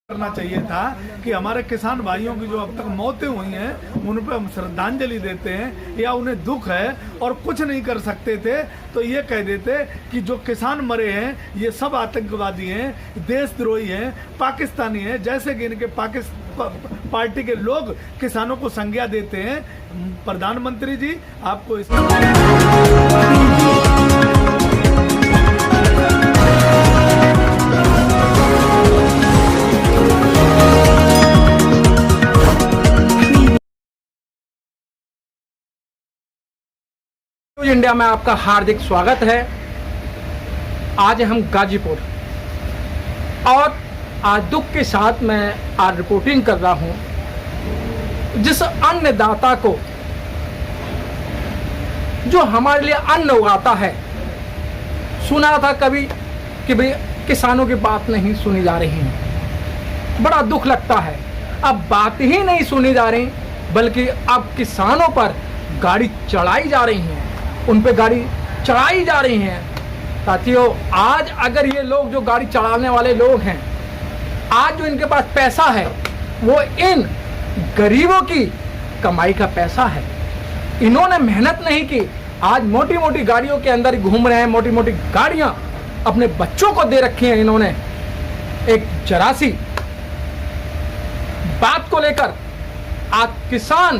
करना चाहिए था कि हमारे किसान भाइयों की जो अब तक मौतें हुई हैं उन पर हम श्रद्धांजलि देते हैं या उन्हें दुख है और कुछ नहीं कर सकते थे तो ये कह देते कि जो किसान मरे हैं ये सब आतंकवादी हैं, देशद्रोही हैं, पाकिस्तानी हैं, जैसे कि इनके पार्टी के लोग किसानों को संज्ञा देते हैं। प्रधानमंत्री जी आपको इस इंडिया में आपका हार्दिक स्वागत है। आज हम गाजीपुर और आज दुख के साथ मैं आज रिपोर्टिंग कर रहा हूं। जिस अन्नदाता को जो हमारे लिए अन्न उगाता है, सुना था कभी कि भाई किसानों की बात नहीं सुनी जा रही है, बड़ा दुख लगता है। अब बात ही नहीं सुनी जा रही बल्कि अब किसानों पर गाड़ी चढ़ाई जा रही है, उन पे गाड़ी चढ़ाई जा रही हैं। साथियों, आज अगर ये लोग जो गाड़ी चढ़ाने वाले लोग हैं, आज जो इनके पास पैसा है वो इन गरीबों की कमाई का पैसा है। इन्होंने मेहनत नहीं की, आज मोटी मोटी गाड़ियों के अंदर घूम रहे हैं, मोटी मोटी गाड़ियां अपने बच्चों को दे रखी हैं इन्होंने। एक जरा सी बात को लेकर आज किसान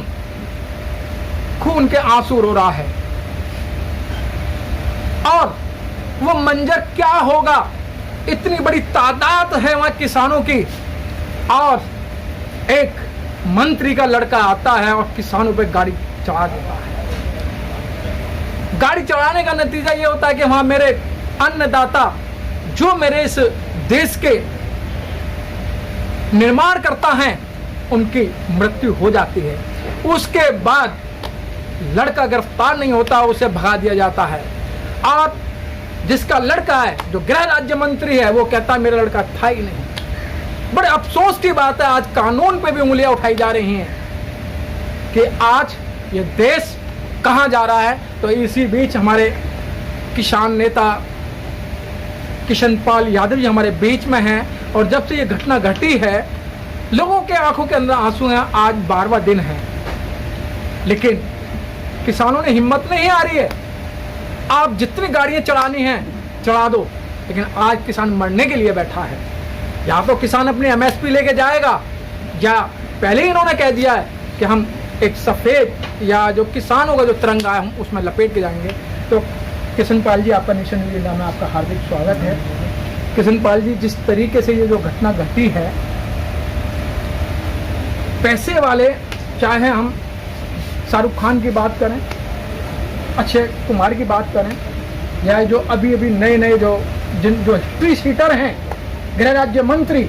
खून के आंसू रो रहा है और वो मंजर क्या होगा। इतनी बड़ी तादाद है वहां किसानों की और एक मंत्री का लड़का आता है और किसानों पे गाड़ी चढ़ा देता है। गाड़ी चढ़ाने का नतीजा ये होता है कि वहां मेरे अन्नदाता जो मेरे इस देश के निर्माण करता है उनकी मृत्यु हो जाती है। उसके बाद लड़का गिरफ्तार नहीं होता, उसे भगा दिया जाता है। और जिसका लड़का है जो गृह राज्य मंत्री है वो कहता है मेरा लड़का था ही नहीं। बड़े अफसोस की बात है, आज कानून पे भी उंगलियां उठाई जा रही हैं कि आज ये देश कहां जा रहा है। तो इसी बीच हमारे किसान नेता किशन पाल यादव जी हमारे बीच में हैं और जब से ये घटना घटी है लोगों के आंखों के अंदर आंसू हैं। आज 12वां दिन है लेकिन किसानों ने हिम्मत नहीं आ रही है। आप जितनी गाड़ियां चढ़ानी हैं चढ़ा दो, लेकिन आज किसान मरने के लिए बैठा है। या तो किसान अपनी एमएसपी लेके जाएगा या पहले ही इन्होंने कह दिया है कि हम एक सफेद या जो किसानों का जो तिरंगा है हम उसमें लपेट के जाएंगे। तो किशन पाल जी आपका नेशन न्यूज़ इंडिया में आपका हार्दिक स्वागत है। किशन पाल जी, जिस तरीके से ये जो घटना घटी है, पैसे वाले चाहे हम शाहरुख खान की बात करें, अक्षय कुमार की बात करें या जो अभी अभी नए जो हिस्ट्री शीटर हैं गृह राज्य मंत्री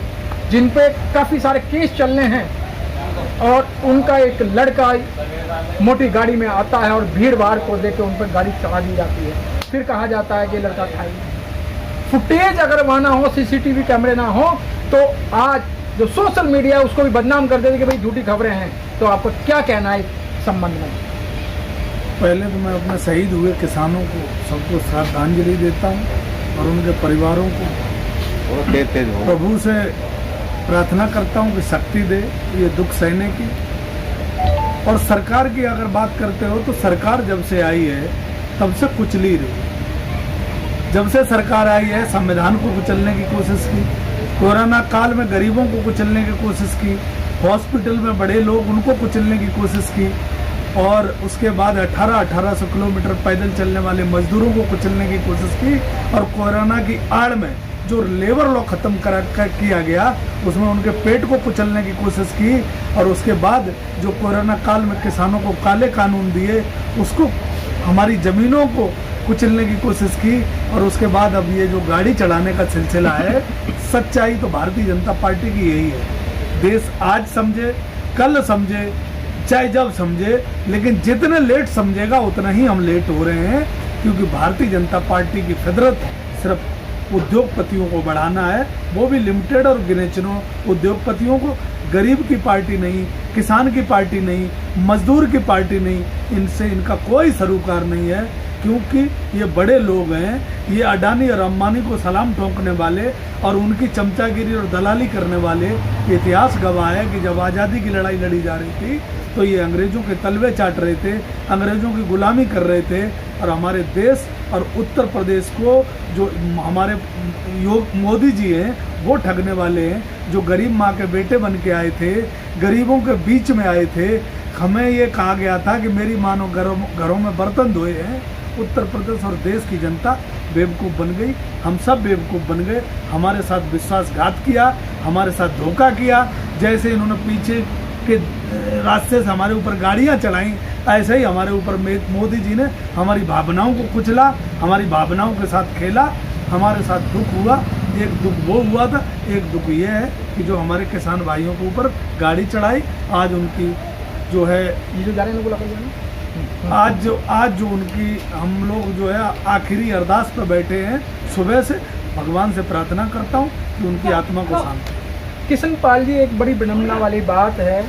जिन पे काफ़ी सारे केस चलने हैं और उनका एक लड़का मोटी गाड़ी में आता है और भीड़ भाड़ को देकर उन पर गाड़ी चढ़ा दी जाती है। फिर कहा जाता है कि लड़का था ही नहीं। फुटेज अगर वहाँ ना हो, सीसीटीवी कैमरे ना हो तो आज जो सोशल मीडिया है उसको भी बदनाम कर देते कि भाई झूठी खबरें हैं। तो आपको क्या कहना है इस संबंध में? पहले तो मैं अपने शहीद हुए किसानों को सबको श्रद्धांजलि देता हूँ और उनके परिवारों को प्रभु से प्रार्थना करता हूँ कि शक्ति दे ये दुख सहने की। और सरकार की अगर बात करते हो तो सरकार जब से आई है तब से कुचली रही। जब से सरकार आई है संविधान को कुचलने की कोशिश की, कोरोना काल में गरीबों को कुचलने की कोशिश की, हॉस्पिटल में बड़े लोग उनको कुचलने की कोशिश की और उसके बाद 1800 किलोमीटर पैदल चलने वाले मजदूरों को कुचलने की कोशिश की। और कोरोना की आड़ में जो लेबर लॉ खत्म किया गया उसमें उनके पेट को कुचलने की कोशिश की। और उसके बाद जो कोरोना काल में किसानों को काले कानून दिए उसको हमारी ज़मीनों को कुचलने की कोशिश की। और उसके बाद अब ये जो गाड़ी चढ़ाने का सिलसिला है, सच्चाई तो भारतीय जनता पार्टी की यही है। देश आज समझे, कल समझे, चाहे जब समझे, लेकिन जितने लेट समझेगा उतना ही हम लेट हो रहे हैं। क्योंकि भारतीय जनता पार्टी की फितरत सिर्फ उद्योगपतियों को बढ़ाना है, वो भी लिमिटेड और गिने चुने उद्योगपतियों को। गरीब की पार्टी नहीं, किसान की पार्टी नहीं, मजदूर की पार्टी नहीं, इनसे इनका कोई सरोकार नहीं है। क्योंकि ये बड़े लोग हैं, ये अडानी और अंबानी को सलाम ठोकने वाले और उनकी चमचागिरी और दलाली करने वाले। इतिहास गवाह है कि जब आज़ादी की लड़ाई लड़ी जा रही थी तो ये अंग्रेज़ों के तलवे चाट रहे थे, अंग्रेज़ों की गुलामी कर रहे थे, और हमारे देश और उत्तर प्रदेश को जो हमारे मोदी जी हैं वो ठगने वाले हैं, जो गरीब माँ के बेटे बन के आए थे, गरीबों के बीच में आए थे। हमें ये कहा गया था कि मेरी माँ ने घरों में बर्तन धोए हैं। उत्तर प्रदेश और देश की जनता बेवकूफ़ बन गई, हम सब बेवकूफ़ बन गए। हमारे साथ विश्वासघात किया, हमारे साथ धोखा किया। जैसे इन्होंने पीछे के रास्ते से हमारे ऊपर गाड़ियां चलाई, ऐसे ही हमारे ऊपर मोदी जी ने हमारी भावनाओं को कुचला, हमारी भावनाओं के साथ खेला। हमारे साथ दुख हुआ, एक दुख वो हुआ था, एक दुख ये है कि जो हमारे किसान भाइयों के ऊपर गाड़ी चढ़ाई, आज उनकी जो है आज जो उनकी हम लोग जो है आखिरी अरदास पर बैठे हैं। सुबह से भगवान से प्रार्थना करता हूँ कि उनकी आत्मा को शांति। किशन पाल जी, एक बड़ी विडंबना वाली बात है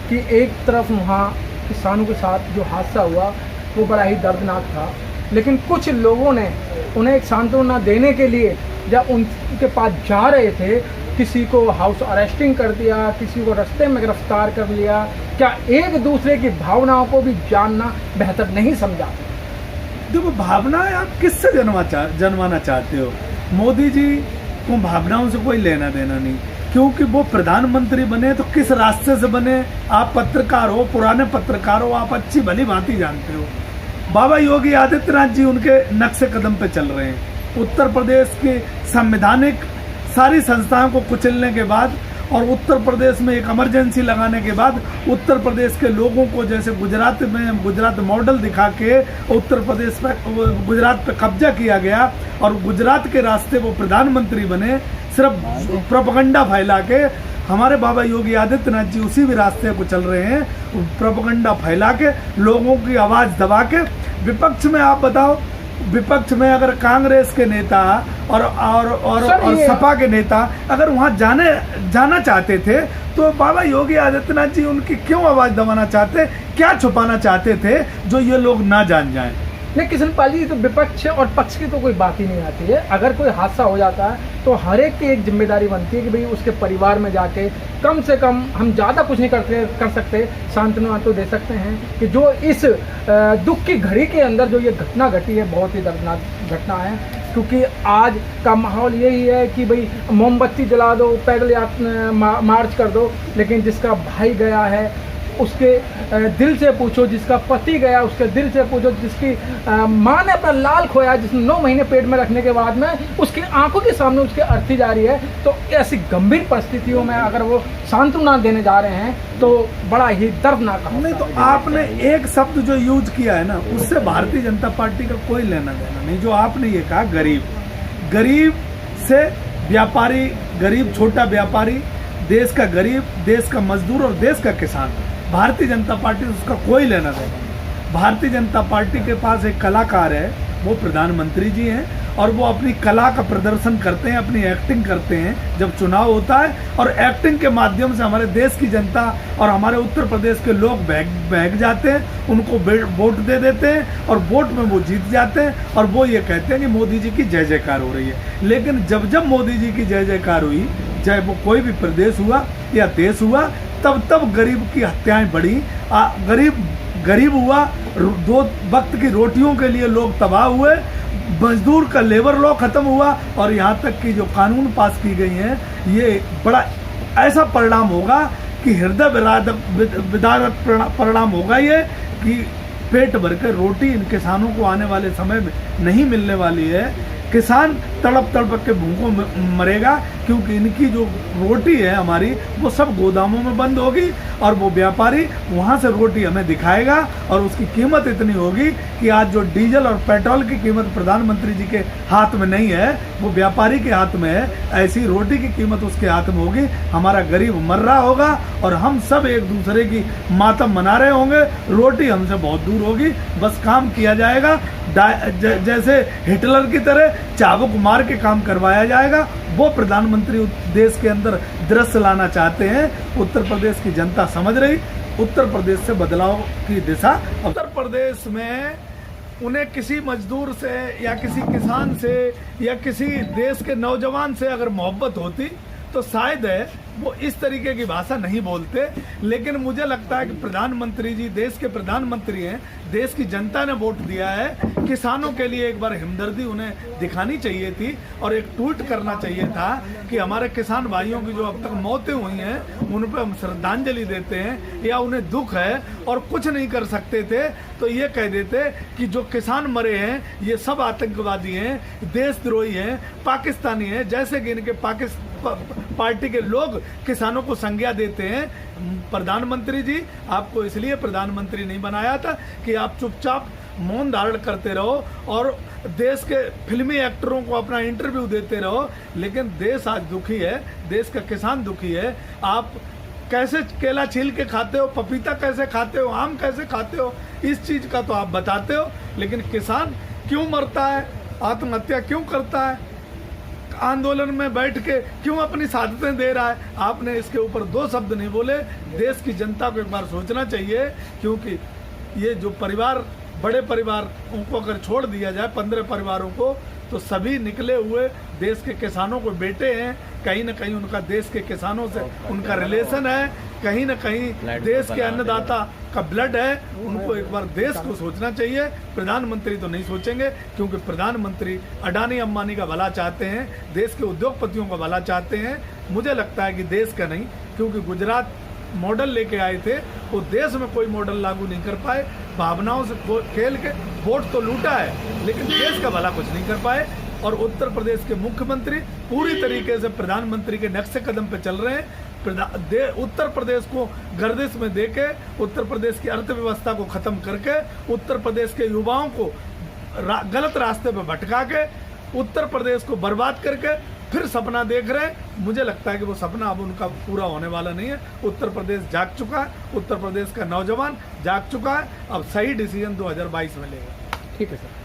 कि एक तरफ वहाँ किसानों के साथ जो हादसा हुआ वो बड़ा ही दर्दनाक था, लेकिन कुछ लोगों ने उन्हें एक सांत्वना देने के लिए जब उनके पास जा रहे थे, किसी को हाउस अरेस्टिंग कर दिया, किसी को रास्ते में गिरफ्तार कर लिया। क्या एक दूसरे की भावनाओं को भी जानना बेहतर नहीं समझा? देखो, भावनाएं आप किससे जनवाना चाहते हो? मोदी जी को भावनाओं से कोई लेना देना नहीं, क्योंकि वो प्रधानमंत्री बने तो किस रास्ते से बने। आप पत्रकार हो, पुराने पत्रकार हो, आप अच्छी भली भांति जानते हो। बाबा योगी आदित्यनाथ जी उनके नक्शे कदम पे चल रहे हैं। उत्तर प्रदेश की संवैधानिक सारी संस्थाओं को कुचलने के बाद और उत्तर प्रदेश में एक इमरजेंसी लगाने के बाद उत्तर प्रदेश के लोगों को जैसे गुजरात मॉडल दिखा के उत्तर प्रदेश पर गुजरात पे कब्जा किया गया और गुजरात के रास्ते वो प्रधानमंत्री बने, सिर्फ प्रोपेगेंडा फैला के। हमारे बाबा योगी आदित्यनाथ जी उसी भी रास्ते को चल रहे हैं, प्रोपेगेंडा फैला के, लोगों की आवाज़ दबा के। विपक्ष में आप बताओ, विपक्ष में अगर कांग्रेस के नेता और सपा के नेता अगर वहां जाना चाहते थे तो बाबा योगी आदित्यनाथ जी उनकी क्यों आवाज दबाना चाहते, क्या छुपाना चाहते थे जो ये लोग ना जान जाएं? नहीं किशन पाल जी, तो विपक्ष और पक्ष की तो कोई बात ही नहीं आती है। अगर कोई हादसा हो जाता है तो हर एक की एक जिम्मेदारी बनती है कि भाई उसके परिवार में जाके कम से कम, हम ज़्यादा कुछ नहीं कर सकते, सांत्वना तो दे सकते हैं कि जो इस दुख की घड़ी के अंदर जो ये घटना घटी है, बहुत ही दर्दनाक घटना है। क्योंकि आज का माहौल यही है कि भाई मोमबत्ती जला दो, पैदल मार्च कर दो, लेकिन जिसका भाई गया है उसके दिल से पूछो, जिसका पति गया उसके दिल से पूछो, जिसकी माँ ने अपना लाल खोया, जिसने 9 महीने पेट में रखने के बाद में उसकी आंखों के सामने उसकी अर्थी जा रही है। तो ऐसी गंभीर परिस्थितियों में अगर वो सांत्वना देने जा रहे हैं तो बड़ा ही दर्दनाक है। नहीं तो आपने एक शब्द जो यूज किया है ना, उससे भारतीय जनता पार्टी का कोई लेना देना नहीं। जो आपने ये कहा गरीब से व्यापारी, गरीब छोटा व्यापारी, देश का गरीब, देश का मजदूर और देश का किसान, भारतीय जनता पार्टी से उसका कोई लेना देना नहीं। भारतीय जनता पार्टी के पास एक कलाकार है, वो प्रधानमंत्री जी हैं, और वो अपनी कला का प्रदर्शन करते हैं, अपनी एक्टिंग करते हैं जब चुनाव होता है, और एक्टिंग के माध्यम से हमारे देश की जनता और हमारे उत्तर प्रदेश के लोग बहक जाते हैं, उनको वोट दे देते हैं और वोट में वो जीत जाते हैं, और वो ये कहते हैं कि मोदी जी की जय जयकार हो रही है। लेकिन जब मोदी जी की जय जयकार हुई, चाहे वो कोई भी प्रदेश हुआ या देश हुआ, तब गरीब की हत्याएं बढ़ी, गरीब हुआ, 2 वक्त की रोटियों के लिए लोग तबाह हुए, मजदूर का लेबर लॉ खत्म हुआ, और यहाँ तक कि जो कानून पास की गई हैं, ये बड़ा ऐसा परिणाम होगा कि हृदय विदारक परिणाम होगा ये कि पेट भर कर रोटी इन किसानों को आने वाले समय में नहीं मिलने वाली है। किसान तड़प के भूखों मरेगा, क्योंकि इनकी जो रोटी है हमारी, वो सब गोदामों में बंद होगी, और वो व्यापारी वहाँ से रोटी हमें दिखाएगा, और उसकी कीमत इतनी होगी कि आज जो डीजल और पेट्रोल की कीमत प्रधानमंत्री जी के हाथ में नहीं है, वो व्यापारी के हाथ में है, ऐसी रोटी की कीमत उसके हाथ में होगी। हमारा गरीब मर रहा होगा और हम सब एक दूसरे की मातम मना रहे होंगे, रोटी हमसे बहुत दूर होगी। बस काम किया जाएगा, जैसे हिटलर की तरह चाबुक मार के काम करवाया जाएगा। वो प्रधानमंत्री देश के अंदर दृश्य लाना चाहते हैं। उत्तर प्रदेश की जनता समझ रही, उत्तर प्रदेश से बदलाव की दिशा। उत्तर प्रदेश में उन्हें किसी मजदूर से या किसी किसान से या किसी देश के नौजवान से अगर मोहब्बत होती तो शायद है वो इस तरीके की भाषा नहीं बोलते। लेकिन मुझे लगता है कि प्रधानमंत्री जी देश के प्रधानमंत्री हैं, देश की जनता ने वोट दिया है, किसानों के लिए एक बार हमदर्दी उन्हें दिखानी चाहिए थी और एक ट्वीट करना चाहिए था कि हमारे किसान भाइयों की जो अब तक मौतें हुई हैं उन पर हम श्रद्धांजलि देते हैं या उन्हें दुख है और कुछ नहीं कर सकते थे तो ये कह देते कि जो किसान मरे हैं ये सब आतंकवादी हैं, देशद्रोही हैं, पाकिस्तानी हैं, जैसे कि इनके पार्टी के लोग किसानों को संज्ञा देते हैं। प्रधानमंत्री जी आपको इसलिए प्रधानमंत्री नहीं बनाया था कि आप चुपचाप मौन धारण करते रहो और देश के फिल्मी एक्टरों को अपना इंटरव्यू देते रहो। लेकिन देश आज दुखी है, देश का किसान दुखी है। आप कैसे केला छील के खाते हो, पपीता कैसे खाते हो, आम कैसे खाते हो, इस चीज़ का तो आप बताते हो, लेकिन किसान क्यों मरता है, आत्महत्या क्यों करता है, आंदोलन में बैठ के क्यों अपनी शहादतें दे रहा है, आपने इसके ऊपर 2 शब्द नहीं बोले। देश की जनता को एक बार सोचना चाहिए, क्योंकि ये जो परिवार, बड़े परिवार, उनको अगर छोड़ दिया जाए 15 परिवारों को, तो सभी निकले हुए देश के किसानों को बेटे हैं। कहीं ना कहीं उनका देश के किसानों से उनका रिलेशन है, कहीं ना कहीं देश के अन्नदाता का ब्लड है। उनको एक बार देश को सोचना चाहिए। प्रधानमंत्री तो नहीं सोचेंगे, क्योंकि प्रधानमंत्री अडानी अंबानी का भला चाहते हैं, देश के उद्योगपतियों का भला चाहते हैं। मुझे लगता है कि देश का नहीं, क्योंकि गुजरात मॉडल लेके आए थे, वो देश में कोई मॉडल लागू नहीं कर पाए, भावनाओं से खेल के वोट तो लूटा है, लेकिन देश का भला कुछ नहीं कर पाए। और उत्तर प्रदेश के मुख्यमंत्री पूरी तरीके से प्रधानमंत्री के नक्शे कदम पे चल रहे हैं। उत्तर प्रदेश को गर्दिश में देके, उत्तर प्रदेश की अर्थव्यवस्था को खत्म करके, उत्तर प्रदेश के युवाओं को गलत रास्ते पे भटका के, उत्तर प्रदेश को बर्बाद करके फिर सपना देख रहे हैं। मुझे लगता है कि वो सपना अब उनका पूरा होने वाला नहीं है। उत्तर प्रदेश जाग चुका है, उत्तर प्रदेश का नौजवान जाग चुका है। अब सही डिसीजन 2022 में लेगा। ठीक है सर।